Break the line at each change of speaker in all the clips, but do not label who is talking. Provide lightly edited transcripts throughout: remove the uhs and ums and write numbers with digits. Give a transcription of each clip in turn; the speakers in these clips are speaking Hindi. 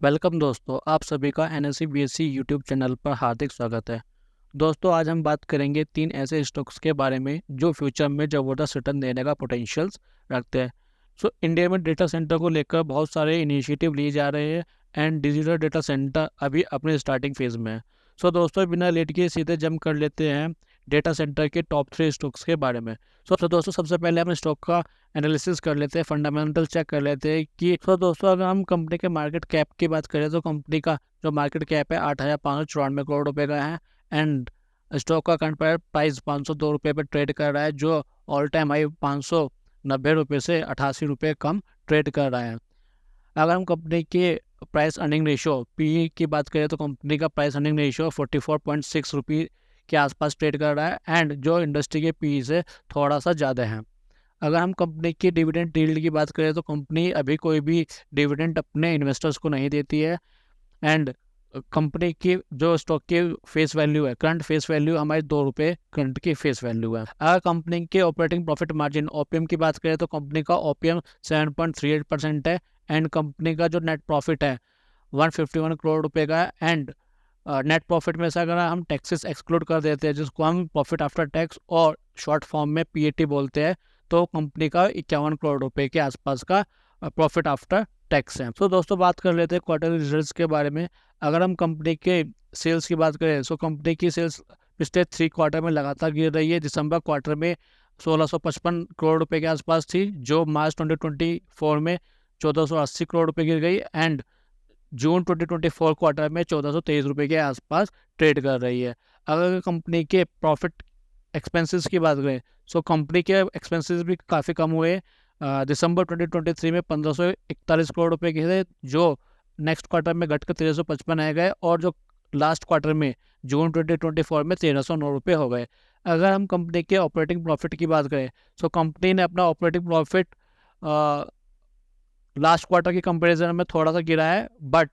वेलकम दोस्तों, आप सभी का एनएससी बीएससी यूट्यूब चैनल पर हार्दिक स्वागत है। दोस्तों, आज हम बात करेंगे 3 ऐसे स्टॉक्स के बारे में जो फ्यूचर में ज़बरदस्त रिटर्न देने का पोटेंशियल्स रखते हैं। इंडिया में डेटा सेंटर को लेकर बहुत सारे इनिशिएटिव लिए जा रहे हैं एंड डिजिटल डेटा सेंटर अभी अपने स्टार्टिंग फेज में है। दोस्तों, बिना लेट के सीधे जंप कर लेते हैं डेटा सेंटर के टॉप 3 स्टॉक्स के बारे में। दोस्तों, सबसे पहले हम स्टॉक का एनालिसिस कर लेते हैं, फंडामेंटल चेक कर लेते हैं कि दोस्तों, अगर हम कंपनी के मार्केट कैप की बात करें तो कंपनी का जो मार्केट कैप है 8,594 करोड़ रुपए का है एंड स्टॉक का करंट प्राइस 502 रुपये पर ट्रेड कर रहा है, जो ऑल टाइम हाई 590 रुपये से 88 रुपये कम ट्रेड कर रहा है। अगर हम कंपनी के प्राइस अर्निंग रेशियो पी की बात करें तो कंपनी का प्राइस अर्निंग रेशियो 44.6 रुपये के आसपास ट्रेड कर रहा है एंड जो इंडस्ट्री के पी से थोड़ा सा ज़्यादा है। अगर हम कंपनी की डिविडेंड यील्ड की बात करें तो कंपनी अभी कोई भी डिविडेंड अपने इन्वेस्टर्स को नहीं देती है एंड कंपनी की जो स्टॉक की फेस वैल्यू है, करंट फेस वैल्यू हमारी 2 रुपये करंट की फेस वैल्यू है। अगर कंपनी के ऑपरेटिंग प्रॉफिट मार्जिन ओपीएम की बात करें तो कंपनी का ओपीएम 7.38% है एंड कंपनी का जो नेट प्रॉफिट है 151 करोड़ रुपए का है एंड नेट प्रॉफिट में से अगर हम टैक्सेस एक्सक्लूड कर देते हैं, जिसको हम प्रॉफिट आफ्टर टैक्स और शॉर्ट फॉर्म में पीएटी बोलते हैं, तो कंपनी का 51 करोड़ रुपए के आसपास का प्रॉफिट आफ्टर टैक्स है। दोस्तों, बात कर लेते हैं क्वार्टरली रिजल्ट्स के बारे में। अगर हम कंपनी के सेल्स की बात करें तो कंपनी की सेल्स पिछले 3 क्वार्टर में लगातार गिर रही है। दिसंबर क्वार्टर में 1655 करोड़ रुपए के आसपास थी, जो मार्च 2024 में 1480 करोड़ रुपए गिर गई एंड जून 2024 क्वार्टर में 1423 रुपये के आसपास ट्रेड कर रही है। अगर कंपनी के प्रॉफिट एक्सपेंसेस की बात करें तो कंपनी के एक्सपेंसेस भी काफ़ी कम हुए। दिसंबर 2023 में 1541 करोड़ रुपए के थे, जो नेक्स्ट क्वार्टर में घटकर 1355 आ गए और जो लास्ट क्वार्टर में जून 2024 में 1309 रुपये हो गए। अगर हम कंपनी के ऑपरेटिंग प्रॉफिट की बात करें तो कंपनी ने अपना ऑपरेटिंग प्रॉफिट लास्ट क्वार्टर की कंपैरिजन में थोड़ा सा गिरा है, बट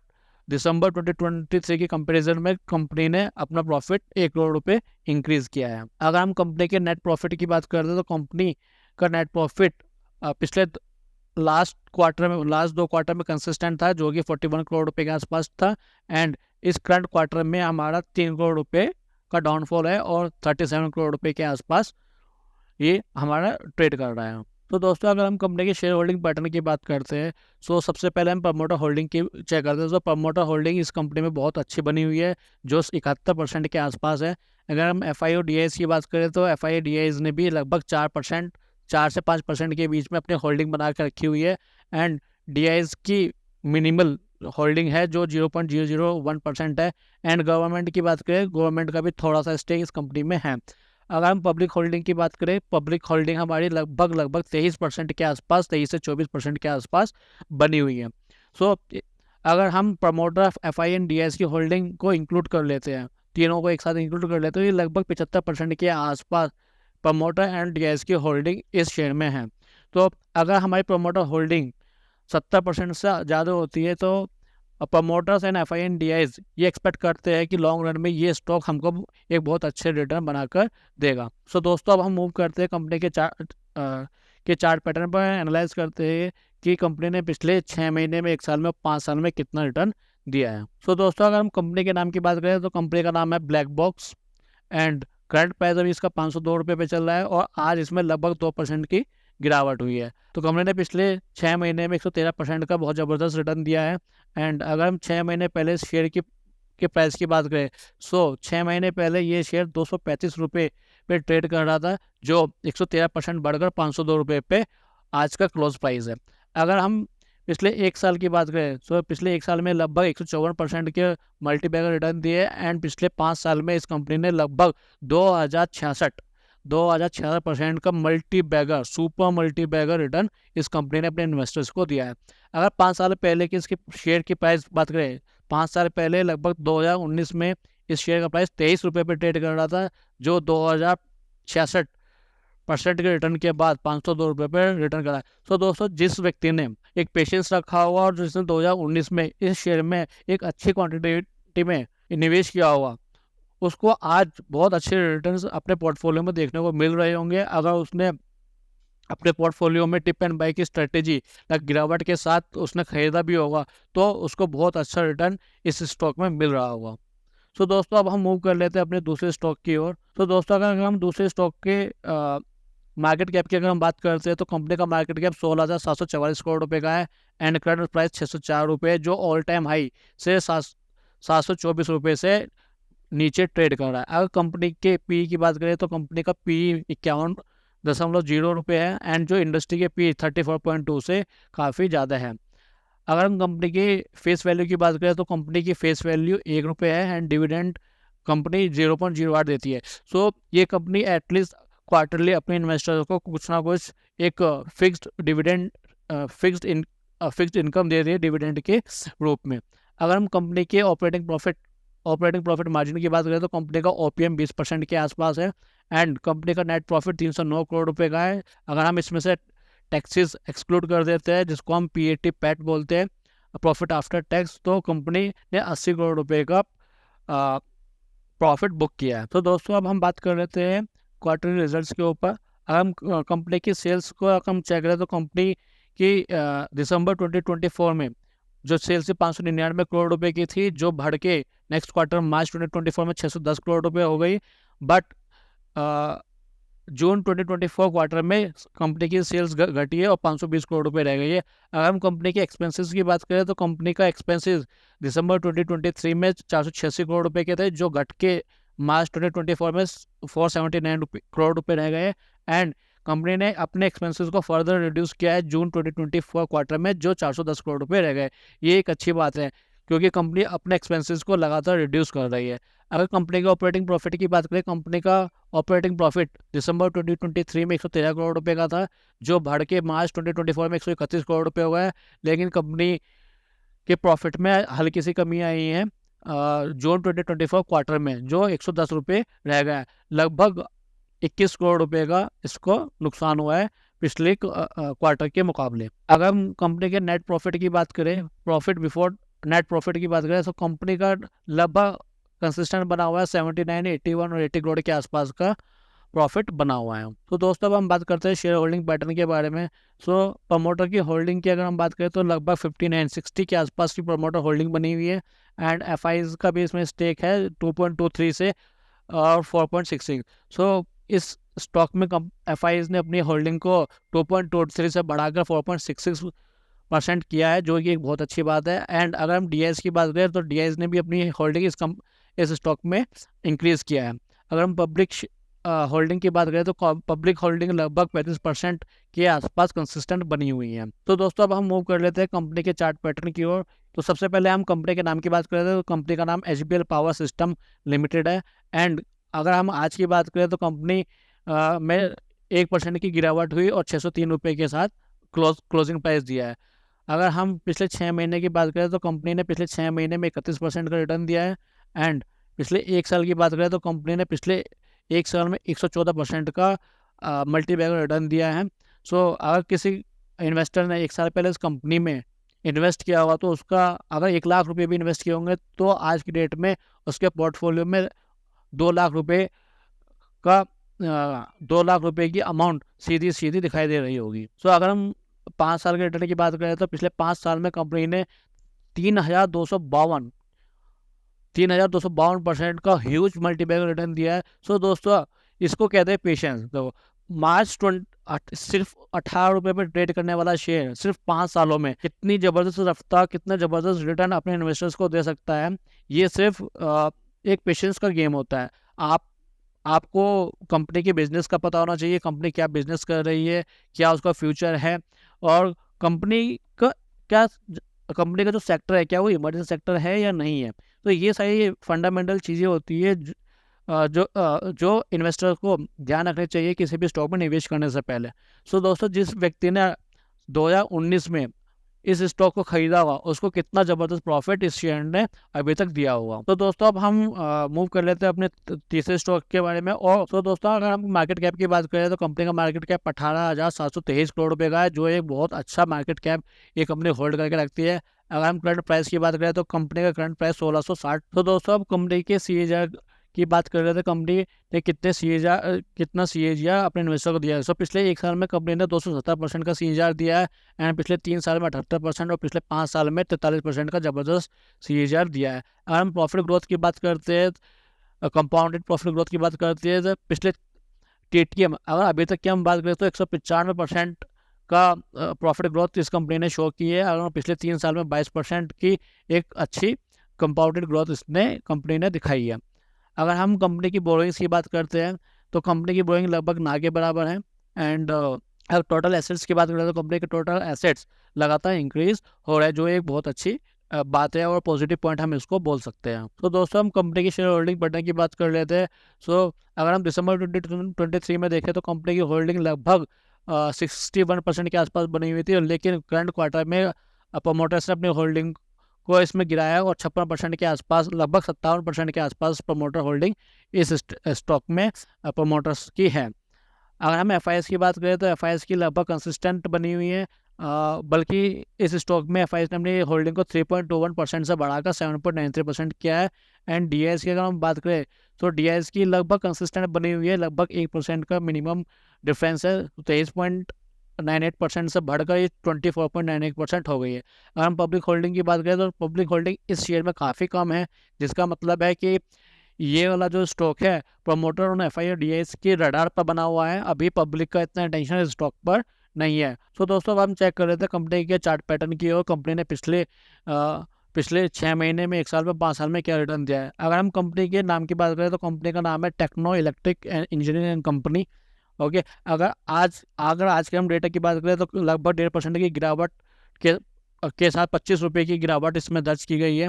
दिसंबर 2023 की कंपैरिजन में कंपनी ने अपना प्रॉफिट 1 करोड़ रुपए इंक्रीज किया है। अगर हम कंपनी के नेट प्रॉफिट की बात करते हैं तो कंपनी का नेट प्रॉफिट पिछले लास्ट 2 क्वार्टर में कंसिस्टेंट था, जो कि 41 करोड़ रुपए के आसपास था एंड इस करंट क्वार्टर में हमारा 3 करोड़ रुपए का डाउनफॉल है और 37 करोड़ रुपए के आसपास ये हमारा ट्रेड कर रहा है। दोस्तों, अगर हम कंपनी के शेयर होल्डिंग पैटर्न की बात करते हैं सबसे पहले हम प्रमोटर होल्डिंग की चेक करते हैं। प्रमोटर होल्डिंग इस कंपनी में बहुत अच्छी बनी हुई है, जो 71% के आसपास है। अगर हम एफ आई और डी की बात करें तो एफ आई डी ने भी लगभग 4 से 5% के बीच में अपनी होल्डिंग बना कर रखी हुई है एंड डी की मिनिमल होल्डिंग है जो 0.001% है एंड गवर्नमेंट की बात करें, गवर्नमेंट का भी थोड़ा सा स्टेक इस कंपनी में है। अगर हम पब्लिक होल्डिंग की बात करें, पब्लिक होल्डिंग हमारी लगभग 23% के आसपास, 23 से 24% के आसपास बनी हुई है। अगर हम promoter F I and D की होल्डिंग को इंक्लूड कर लेते हैं, तीनों को एक साथ इंक्लूड कर लेते हैं, ये लगभग 75% के आसपास प्रमोटर एंड डी की होल्डिंग इस शेयर में है। अगर हमारी प्रमोटर होल्डिंग 70% से ज़्यादा होती है तो promoters and F I and D I's ये एक्सपेक्ट करते हैं कि लॉन्ग रन में ये स्टॉक हमको एक बहुत अच्छे रिटर्न बनाकर देगा। दोस्तों, अब हम मूव करते हैं कंपनी के चार्ट पैटर्न पर, एनालाइज करते हैं कि कंपनी ने पिछले 6 महीने में, 1 साल में, 5 साल में कितना रिटर्न दिया है। दोस्तों, अगर हम कंपनी के नाम की बात करें तो कंपनी का नाम है black box and current price अभी इसका 502 रुपये पे चल रहा है और आज इसमें लगभग 2% की गिरावट हुई है। कंपनी ने पिछले 6 महीने में 113% का बहुत ज़बरदस्त रिटर्न दिया है एंड अगर हम 6 महीने पहले इस शेयर के प्राइस की बात करें 6 महीने पहले ये शेयर 235 रुपये पे ट्रेड कर रहा था, जो 113% बढ़कर 502 रुपये पे आज का क्लोज प्राइस है। अगर हम पिछले 1 साल की बात करें तो पिछले 1 साल में लगभग 154% के मल्टीबैगर रिटर्न दिए एंड पिछले 5 साल में इस कंपनी ने लगभग 2066% का सुपर मल्टी बैगर रिटर्न इस कंपनी ने अपने इन्वेस्टर्स को दिया है। अगर 5 साल पहले की इसकी शेयर की प्राइस बात करें, 5 साल पहले लगभग 2019 में इस शेयर का प्राइस 23 रुपये पर ट्रेड कर रहा था, जो 2066% के रिटर्न के बाद 502 रुपये पर रिटर्न करा है। दोस्तों, जिस व्यक्ति ने एक पेशेंस रखा हुआ और जिसने 2019 में इस शेयर में एक अच्छी क्वांटिटी में निवेश किया हुआ, उसको आज बहुत अच्छे रिटर्न्स अपने पोर्टफोलियो में देखने को मिल रहे होंगे। अगर उसने अपने पोर्टफोलियो में टिप एंड बाई की स्ट्रेटेजी गिरावट के साथ उसने खरीदा भी होगा, तो उसको बहुत अच्छा रिटर्न इस स्टॉक में मिल रहा होगा। सो दोस्तों अब हम मूव कर लेते हैं अपने दूसरे स्टॉक की ओर। तो दोस्तों अगर हम दूसरे स्टॉक के मार्केट कैप की अगर हम बात करते हैं तो कंपनी का मार्केट कैप 16,744 करोड़ रुपए का है एंड करंट प्राइस 604 रुपये, जो ऑल टाइम हाई से 724 रुपये से नीचे ट्रेड कर रहा है। अगर कंपनी के पी की बात करें तो कंपनी का पी 51.0 रुपये है एंड जो इंडस्ट्री के पी 34.2 से काफ़ी ज़्यादा है। अगर हम कंपनी की फेस वैल्यू की बात करें तो कंपनी की फेस वैल्यू 1 रुपये है एंड डिविडेंड कंपनी 0.08 देती है। सो ये कंपनी एटलीस्ट क्वार्टरली अपने इन्वेस्टर्स को कुछ ना कुछ एक फिक्स्ड डिविडेंड फिक्स्ड इनकम दे रही है डिविडेंड के रूप में। अगर हम कंपनी के ऑपरेटिंग प्रॉफिट मार्जिन की बात करें तो कंपनी का ओपीएम 20% के आसपास है एंड कंपनी का नेट प्रॉफिट 309 करोड़ रुपए का है। अगर हम इसमें से टैक्सेस एक्सक्लूड कर देते हैं जिसको हम पीएटी पैट बोलते हैं, प्रॉफिट आफ्टर टैक्स, तो कंपनी ने 80 करोड़ रुपए का प्रॉफिट बुक किया है। तो दोस्तों अब हम बात कर लेते हैं क्वार्टरली रिजल्ट्स के ऊपर। अगर हम कंपनी की सेल्स को अगर हम चेक करें तो कंपनी की दिसंबर 2024 में जो सेल्स 599 करोड़ रुपए की थी, जो बढ़ के नेक्स्ट क्वार्टर मार्च 2024 में 610 करोड़ रुपए हो गई। बट जून 2024 क्वार्टर में कंपनी की सेल्स घटी है और 520 करोड़ रुपए रह गई है। अगर हम कंपनी के एक्सपेंसेस की बात करें तो कंपनी का एक्सपेंसेस दिसंबर 2023 में 486 करोड़ रुपए के थे, जो घट के मार्च 2024 में 479 करोड़ रुपए रह गए एंड कंपनी ने अपने एक्सपेंसेस को फर्दर रिड्यूस किया है जून 2024 क्वार्टर में, जो 410 करोड़ रुपए रह गए। ये एक अच्छी बात है क्योंकि कंपनी अपने एक्सपेंसेस को लगातार रिड्यूस कर रही है। अगर कंपनी के ऑपरेटिंग प्रॉफिट की बात करें, कंपनी का ऑपरेटिंग प्रॉफिट दिसंबर 2023 में 113 करोड़ रुपए का था, जो बढ़ के मार्च 2024 में 131 करोड़ रुपए हो गया है। लेकिन कंपनी के प्रॉफिट में हल्की सी कमी आई है जून 2024 क्वार्टर में, जो 110 रुपये रह गया है। लगभग 21 करोड़ रुपए का इसको नुकसान हुआ है पिछले क्वार्टर के मुकाबले। अगर हम कंपनी के नेट प्रॉफिट की बात करें, प्रॉफिट बिफोर नेट प्रॉफिट की बात करें, तो कंपनी का लगभग कंसिस्टेंट बना हुआ है 79, 81 और 80 करोड़ के आसपास का प्रॉफिट बना हुआ है। तो दोस्तों अब हम बात करते हैं शेयर होल्डिंग पैटर्न के बारे में। सो प्रमोटर की होल्डिंग की अगर हम बात करें तो लगभग 59-60 के आसपास की प्रमोटर होल्डिंग बनी हुई है एंड एफआईज का भी इसमें स्टेक है 2.23 से और 4.66। सो इस स्टॉक में एफआईज ने अपनी होल्डिंग को 2.23 से बढ़ाकर 4.66% किया है, जो कि एक बहुत अच्छी बात है। एंड अगर हम डीआईएस की बात करें तो डीआईएस ने भी अपनी होल्डिंग इस स्टॉक में इंक्रीज किया है। अगर हम पब्लिक होल्डिंग की बात करें तो पब्लिक होल्डिंग लगभग 35% के आसपास कंसिस्टेंट बनी हुई है। तो दोस्तों अब हम मूव कर लेते हैं कंपनी के चार्ट पैटर्न की ओर। तो सबसे पहले हम कंपनी के नाम की बात करें तो कंपनी का नाम एचबीएल पावर सिस्टम लिमिटेड है एंड अगर हम आज की बात करें तो कंपनी में 1% की गिरावट हुई और 603 रुपये के साथ क्लोजिंग प्राइस दिया है। अगर हम पिछले 6 महीने की बात करें तो कंपनी ने पिछले 6 महीने में 31% का रिटर्न दिया है एंड पिछले 1 साल की बात करें तो कंपनी ने पिछले 1 साल में 114% का मल्टीबैगर रिटर्न दिया है। सो अगर किसी इन्वेस्टर ने 1 साल पहले इस कंपनी में इन्वेस्ट किया होगा तो उसका अगर 1 लाख रुपये भी इन्वेस्ट किए होंगे तो आज की डेट में उसके पोर्टफोलियो में 2 लाख रुपये का 2 लाख रुपये की अमाउंट सीधी दिखाई दे रही होगी। सो अगर हम 5 साल के रिटर्न की बात करें तो पिछले 5 साल में कंपनी ने 3,252% का ह्यूज मल्टीबैगर रिटर्न दिया है। सो दोस्तों इसको कहते हैं पेशेंस। तो सिर्फ 18 रुपये पर ट्रेड करने वाला शेयर सिर्फ 5 सालों में कितनी ज़बरदस्त रफ्तार, कितना ज़बरदस्त रिटर्न अपने इन्वेस्टर्स को दे सकता है, ये सिर्फ एक पेशेंस का गेम होता है। आपको कंपनी के बिजनेस का पता होना चाहिए, कंपनी क्या बिजनेस कर रही है, क्या उसका फ्यूचर है और कंपनी का जो सेक्टर है क्या वो इमर्जिंग सेक्टर है या नहीं है। तो ये सारी फंडामेंटल चीज़ें होती है जो इन्वेस्टर को ध्यान रखनी चाहिए किसी भी स्टॉक में निवेश करने से पहले। सो दोस्तों जिस व्यक्ति ने 2019 में इस स्टॉक को खरीदा होगा उसको कितना ज़बरदस्त प्रॉफिट इस शेयर ने अभी तक दिया होगा। तो दोस्तों अब हम मूव कर लेते हैं अपने तीसरे स्टॉक के बारे में। और तो दोस्तों अगर हम मार्केट कैप की बात करें तो कंपनी का मार्केट कैप 18,723 करोड़ रुपये का है, जो एक बहुत अच्छा मार्केट कैप ये कंपनी होल्ड करके रखती है। अगर हम करंट प्राइस की बात करें तो कंपनी का करंट प्राइस 1660। तो दोस्तों अब कंपनी के CAGR की बात कर रहे थे, कंपनी ने कितना CAGR अपने इन्वेस्टर को दिया है। सो पिछले 1 साल में कंपनी ने 270% का CAGR दिया है, एंड पिछले 3 साल में 78% और पिछले 5 साल में 43% का ज़बरदस्त CAGR दिया है। अगर हम प्रॉफिट ग्रोथ की बात करते हैं, कंपाउंडेड प्रॉफिट ग्रोथ की बात करते हैं, तो पिछले TTM अगर अभी तक की हम बात करें तो 195% का प्रॉफिट ग्रोथ इस कंपनी ने शो की है। अगर पिछले 3 साल में 22% की एक अच्छी कंपाउंडेड ग्रोथ इसने कंपनी ने दिखाई है। अगर हम कंपनी की बोरोइंग्स की बात करते हैं तो कंपनी की बोरोइंग लगभग ना के बराबर है, एंड अगर टोटल एसेट्स की बात करें तो कंपनी के टोटल एसेट्स लगातार इंक्रीज हो रहा है, जो एक बहुत अच्छी बात है और पॉजिटिव पॉइंट हम इसको बोल सकते हैं। तो दोस्तों हम कंपनी की शेयर होल्डिंग बढ़ने की बात कर लेते हैं। सो अगर हम दिसंबर 2023 में देखें तो कंपनी की होल्डिंग लगभग 61% के आसपास बनी हुई थी, लेकिन करंट क्वार्टर में प्रमोटर्स ने अपनी होल्डिंग को इसमें गिराया और 56% के आसपास, लगभग 57% के आसपास प्रमोटर होल्डिंग इस स्टॉक में प्रमोटर्स की है। अगर हम FIS की बात करें तो FIS की लगभग कंसिस्टेंट बनी हुई है, बल्कि इस स्टॉक में FIS ने अपनी होल्डिंग को 3.21% से बढ़ाकर 7.93% किया है। एंड DIS की अगर हम बात करें तो DIS की लगभग कंसिस्टेंट बनी हुई है, लगभग 1% का मिनिमम डिफरेंस है, 23.98% से बढ़कर ये 24.98% हो गई है। अगर हम पब्लिक होल्डिंग की बात करें तो पब्लिक होल्डिंग इस शेयर में काफ़ी कम है, जिसका मतलब है कि ये वाला जो स्टॉक है प्रमोटर और FI और DIS के रडार पर बना हुआ है, अभी पब्लिक का इतना अटेंशन इस स्टॉक पर नहीं है। सो दोस्तों अब हम चेक कर रहे थे कंपनी के चार्ट पैटर्न की, और कंपनी ने पिछले 6 महीने में, 1 साल में, 5 साल में क्या रिटर्न दिया है। अगर हम कंपनी के नाम की बात करें तो कंपनी का नाम है Techno Electric and Engineering Company. Okay, अगर आज के हम डेटा की बात करें तो लगभग 1.5% की गिरावट के साथ 25 रुपये की गिरावट इसमें दर्ज की गई है।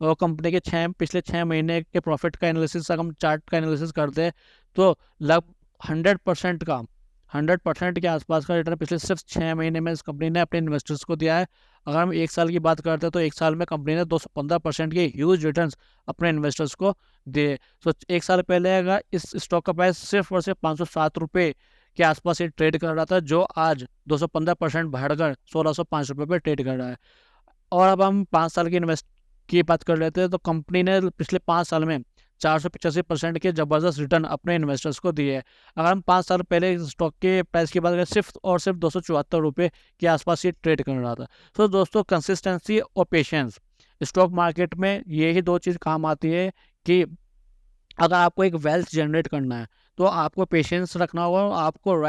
और कंपनी के पिछले 6 महीने के प्रॉफिट का एनालिसिस, अगर हम चार्ट का एनालिसिस करते हैं तो लगभग 100% के आसपास का रिटर्न पिछले सिर्फ 6 महीने में इस कंपनी ने अपने इन्वेस्टर्स को दिया है। अगर हम 1 साल की बात करते हैं तो 1 साल में कंपनी ने 215% के ह्यूज रिटर्न्स अपने इन्वेस्टर्स को दिए। तो 1 साल पहले अगर इस स्टॉक का प्राइस सिर्फ और सिर्फ 507 रुपये के आसपास ये ट्रेड कर रहा था, जो आज 215% बढ़कर 1605 रुपये पर ट्रेड कर रहा है। और अब हम 5 साल की बात कर लेते हैं तो कंपनी ने पिछले 5 साल में 485% के ज़बरदस्त रिटर्न अपने इन्वेस्टर्स को दिए है। अगर हम 5 साल पहले इस स्टॉक के प्राइस की बात करें, सिर्फ और सिर्फ 274 रुपये के आसपास ये ट्रेड कर रहा था। तो दोस्तों कंसिस्टेंसी और पेशेंस स्टॉक मार्केट में यही 2 चीज़ काम आती है कि अगर आपको एक वेल्थ जनरेट करना है तो आपको पेशेंस रखना होगा, और आपको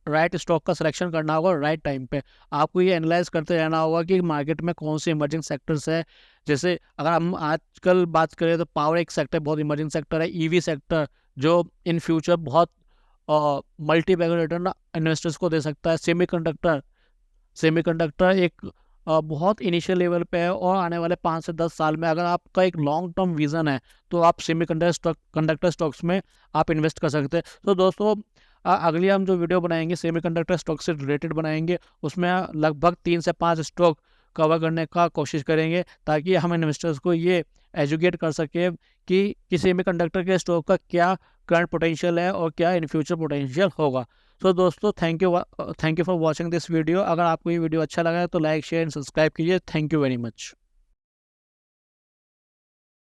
राइट स्टॉक का सिलेक्शन करना होगा राइट टाइम पे। आपको ये एनालाइज करते रहना होगा कि मार्केट में कौन से इमर्जिंग सेक्टर्स है। जैसे अगर हम आजकल बात करें तो पावर एक सेक्टर बहुत इमर्जिंग सेक्टर है, EV सेक्टर जो इन फ्यूचर बहुत मल्टी बैगर रिटर्न इन्वेस्टर्स को दे सकता है। सेमीकंडक्टर एक बहुत इनिशियल लेवल पे है, और आने वाले 5 से 10 साल में अगर आपका एक लॉन्ग टर्म विजन है तो आप सेमीकंडक्टर स्टॉक्स में आप इन्वेस्ट कर सकते हैं। तो दोस्तों अगली हम जो वीडियो बनाएंगे सेमीकंडक्टर स्टॉक से रिलेटेड बनाएंगे, उसमें लगभग 3 से 5 स्टॉक कवर करने का कोशिश करेंगे, ताकि हम इन्वेस्टर्स को ये एजुकेट कर सकें कि सेमीकंडक्टर के स्टॉक का क्या करंट पोटेंशियल है और क्या इन फ्यूचर पोटेंशियल होगा। सो दोस्तों thank you for watching this video. अगर आपको ये वीडियो अच्छा लगा है तो लाइक, शेयर एंड सब्सक्राइब कीजिए। Thank you very much.